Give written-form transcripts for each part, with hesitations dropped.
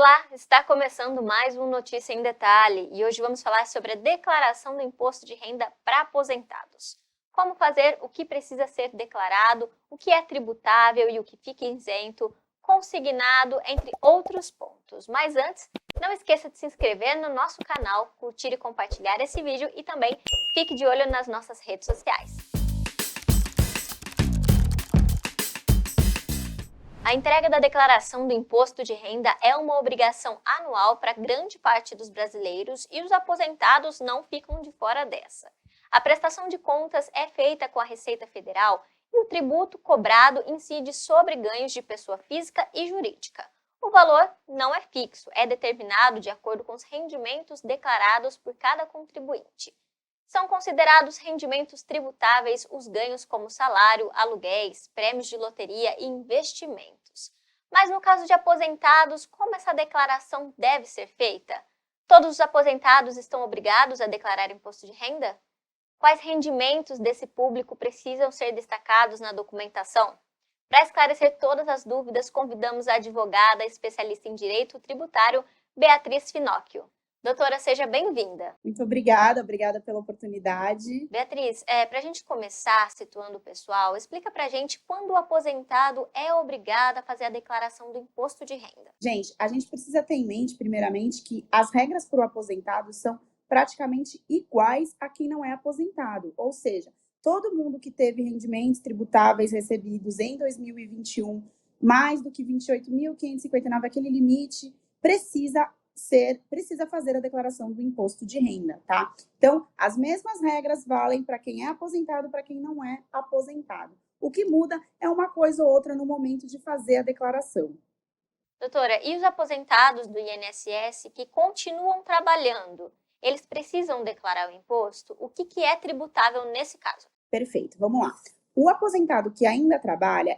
Olá, está começando mais um Notícia em Detalhe e hoje vamos falar sobre a declaração do imposto de renda para aposentados. Como fazer, o que precisa ser declarado, o que é tributável e o que fica isento, consignado, entre outros pontos. Mas antes, não esqueça de se inscrever no nosso canal, curtir e compartilhar esse vídeo e também fique de olho nas nossas redes sociais. A entrega da declaração do imposto de renda é uma obrigação anual para grande parte dos brasileiros e os aposentados não ficam de fora dessa. A prestação de contas é feita com a Receita Federal e o tributo cobrado incide sobre ganhos de pessoa física e jurídica. O valor não é fixo, é determinado de acordo com os rendimentos declarados por cada contribuinte. São considerados rendimentos tributáveis os ganhos como salário, aluguéis, prêmios de loteria e investimentos. Mas no caso de aposentados, como essa declaração deve ser feita? Todos os aposentados estão obrigados a declarar imposto de renda? Quais rendimentos desse público precisam ser destacados na documentação? Para esclarecer todas as dúvidas, convidamos a advogada especialista em direito tributário, Beatriz Finocchio. Doutora, seja bem-vinda. Muito obrigada pela oportunidade. Beatriz, para a gente começar situando o pessoal, explica para a gente quando o aposentado é obrigado a fazer a declaração do imposto de renda. Gente, a gente precisa ter em mente, primeiramente, que as regras para o aposentado são praticamente iguais a quem não é aposentado. Ou seja, todo mundo que teve rendimentos tributáveis recebidos em 2021, mais do que 28.559, aquele limite, precisa fazer a declaração do imposto de renda, tá? Então, as mesmas regras valem para quem é aposentado e para quem não é aposentado. O que muda é uma coisa ou outra no momento de fazer a declaração. Doutora, e os aposentados do INSS que continuam trabalhando, eles precisam declarar o imposto? O que é tributável nesse caso? Perfeito, vamos lá. O aposentado que ainda trabalha,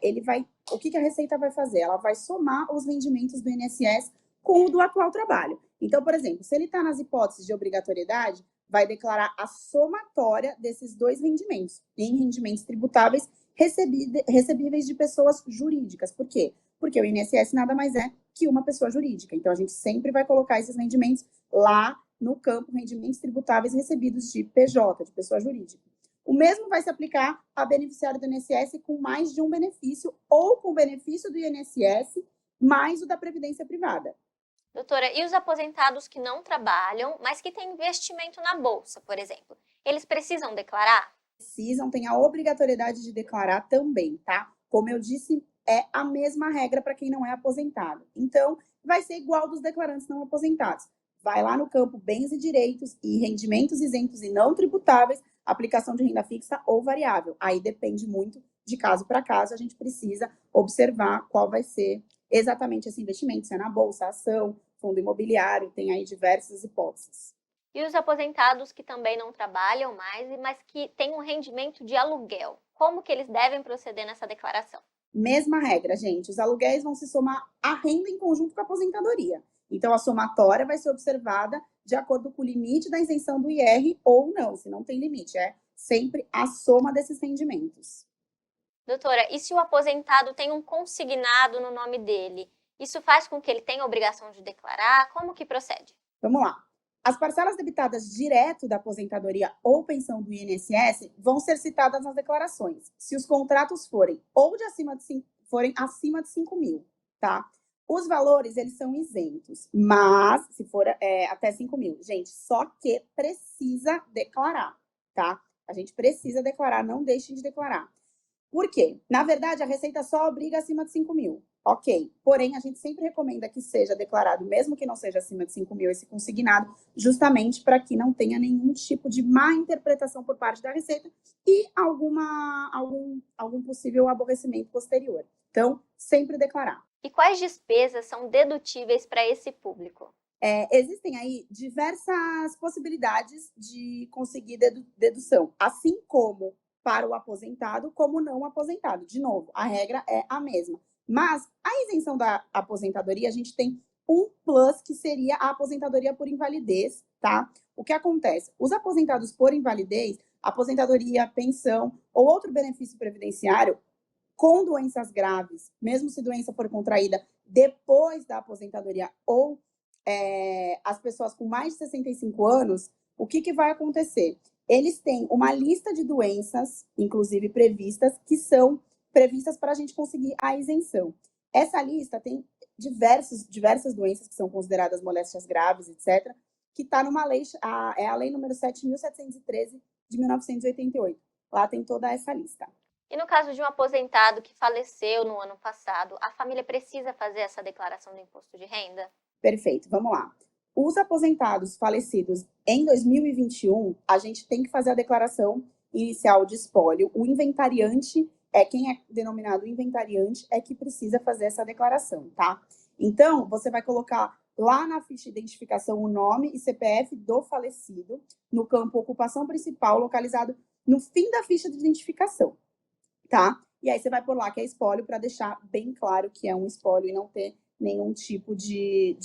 o que a Receita vai fazer? Ela vai somar os rendimentos do INSS com o do atual trabalho. Então, por exemplo, se ele está nas hipóteses de obrigatoriedade, vai declarar a somatória desses dois rendimentos, em rendimentos tributáveis recebíveis de pessoas jurídicas. Por quê? Porque o INSS nada mais é que uma pessoa jurídica. Então, a gente sempre vai colocar esses rendimentos lá no campo rendimentos tributáveis recebidos de PJ, de pessoa jurídica. O mesmo vai se aplicar a beneficiário do INSS com mais de um benefício ou com o benefício do INSS mais o da Previdência Privada. Doutora, e os aposentados que não trabalham, mas que têm investimento na bolsa, por exemplo, eles precisam declarar? Precisam, tem a obrigatoriedade de declarar também, tá? Como eu disse, é a mesma regra para quem não é aposentado. Então, vai ser igual dos declarantes não aposentados. Vai lá no campo bens e direitos e rendimentos isentos e não tributáveis, aplicação de renda fixa ou variável. Aí depende muito de caso para caso, a gente precisa observar qual vai ser exatamente esse investimento, se é na bolsa, ação, fundo imobiliário, tem aí diversas hipóteses. E os aposentados que também não trabalham mais, mas que têm um rendimento de aluguel, como que eles devem proceder nessa declaração? Mesma regra, gente, os aluguéis vão se somar à renda em conjunto com a aposentadoria. Então, a somatória vai ser observada de acordo com o limite da isenção do IR ou não, se não tem limite, é sempre a soma desses rendimentos. Doutora, e se o aposentado tem um consignado no nome dele, isso faz com que ele tenha a obrigação de declarar? Como que procede? Vamos lá. As parcelas debitadas direto da aposentadoria ou pensão do INSS vão ser citadas nas declarações, se os contratos forem acima de 5 mil, tá? Os valores, eles são isentos, mas se for até 5 mil, gente, só que precisa declarar, tá? A gente precisa declarar, não deixem de declarar. Por quê? Na verdade, a Receita só obriga acima de 5 mil. Ok. Porém, a gente sempre recomenda que seja declarado, mesmo que não seja acima de 5 mil, esse consignado, justamente para que não tenha nenhum tipo de má interpretação por parte da Receita e algum possível aborrecimento posterior. Então, sempre declarar. E quais despesas são dedutíveis para esse público? Existem aí diversas possibilidades de conseguir dedução, assim como para o aposentado como não aposentado. De novo, a regra é a mesma. Mas a isenção da aposentadoria, a gente tem um plus, que seria a aposentadoria por invalidez, tá? O que acontece? Os aposentados por invalidez, aposentadoria, pensão ou outro benefício previdenciário, com doenças graves, mesmo se doença for contraída Depois da aposentadoria ou as pessoas com mais de 65 anos, o que vai acontecer? Eles têm uma lista de doenças, inclusive previstas, que são previstas para a gente conseguir a isenção. Essa lista tem diversas doenças que são consideradas moléstias graves, etc., que está numa lei, é a lei número 7.713 de 1988. Lá tem toda essa lista. E no caso de um aposentado que faleceu no ano passado, a família precisa fazer essa declaração do imposto de renda? Perfeito, vamos lá. Os aposentados falecidos em 2021, a gente tem que fazer a declaração inicial de espólio. O inventariante, quem é denominado inventariante, é que precisa fazer essa declaração, tá? Então, você vai colocar lá na ficha de identificação o nome e CPF do falecido, no campo ocupação principal, localizado no fim da ficha de identificação, tá? E aí você vai pôr lá que é espólio para deixar bem claro que é um espólio e não ter nenhum tipo de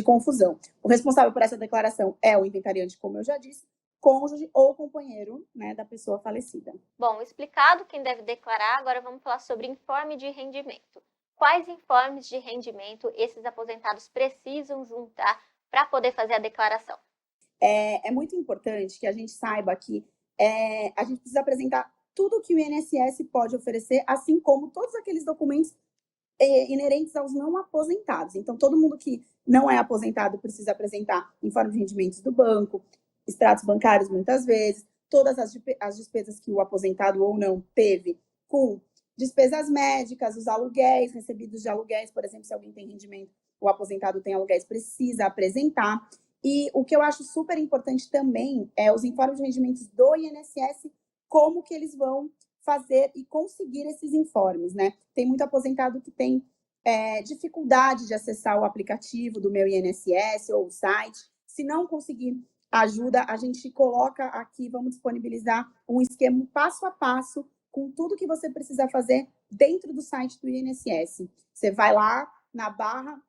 confusão. O responsável por essa declaração é o inventariante, como eu já disse, cônjuge ou companheiro, né, da pessoa falecida. Bom, explicado quem deve declarar, agora vamos falar sobre informe de rendimento. Quais informes de rendimento esses aposentados precisam juntar para poder fazer a declaração? É muito importante que a gente saiba que a gente precisa apresentar tudo que o INSS pode oferecer, assim como todos aqueles documentos inerentes aos não aposentados. Então, todo mundo que não é aposentado precisa apresentar informe de rendimentos do banco, extratos bancários muitas vezes, todas as despesas que o aposentado ou não teve com despesas médicas, os aluguéis, recebidos de aluguéis, por exemplo, se alguém tem rendimento, o aposentado tem aluguéis, precisa apresentar. E o que eu acho super importante também é os informes de rendimentos do INSS, como que eles vão fazer e conseguir esses informes, né? Tem muito aposentado que tem dificuldade de acessar o aplicativo do Meu INSS ou o site. Se não conseguir ajuda, a gente coloca aqui, vamos disponibilizar um esquema passo a passo com tudo que você precisa fazer dentro do site do INSS. Você vai lá na barra,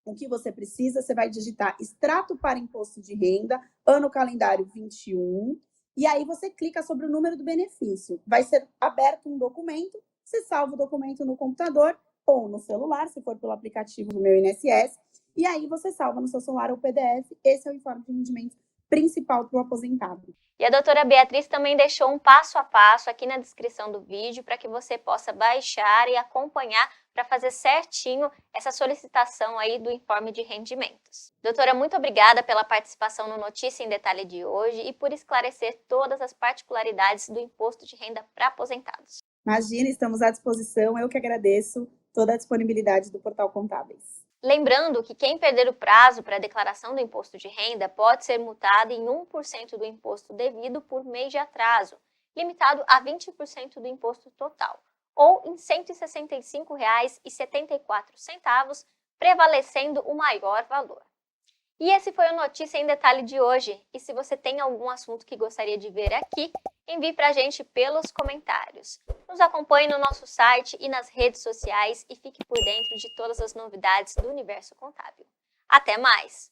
o que você precisa, você vai digitar extrato para imposto de renda, ano calendário 21, e aí você clica sobre o número do benefício. Vai ser aberto um documento, você salva o documento no computador ou no celular, se for pelo aplicativo do Meu INSS, e aí você salva no seu celular o PDF. Esse é o informe de rendimento principal para o aposentado. E a doutora Beatriz também deixou um passo a passo aqui na descrição do vídeo para que você possa baixar e acompanhar para fazer certinho essa solicitação aí do informe de rendimentos. Doutora, muito obrigada pela participação no Notícia em Detalhe de hoje e por esclarecer todas as particularidades do imposto de renda para aposentados. Imagina, estamos à disposição. Eu que agradeço toda a disponibilidade do Portal Contábeis. Lembrando que quem perder o prazo para a declaração do imposto de renda pode ser multado em 1% do imposto devido por mês de atraso, limitado a 20% do imposto total, ou em R$ 165,74, prevalecendo o maior valor. E esse foi o Notícia em Detalhe de hoje. E se você tem algum assunto que gostaria de ver aqui, envie para a gente pelos comentários. Nos acompanhe no nosso site e nas redes sociais e fique por dentro de todas as novidades do universo contábil. Até mais!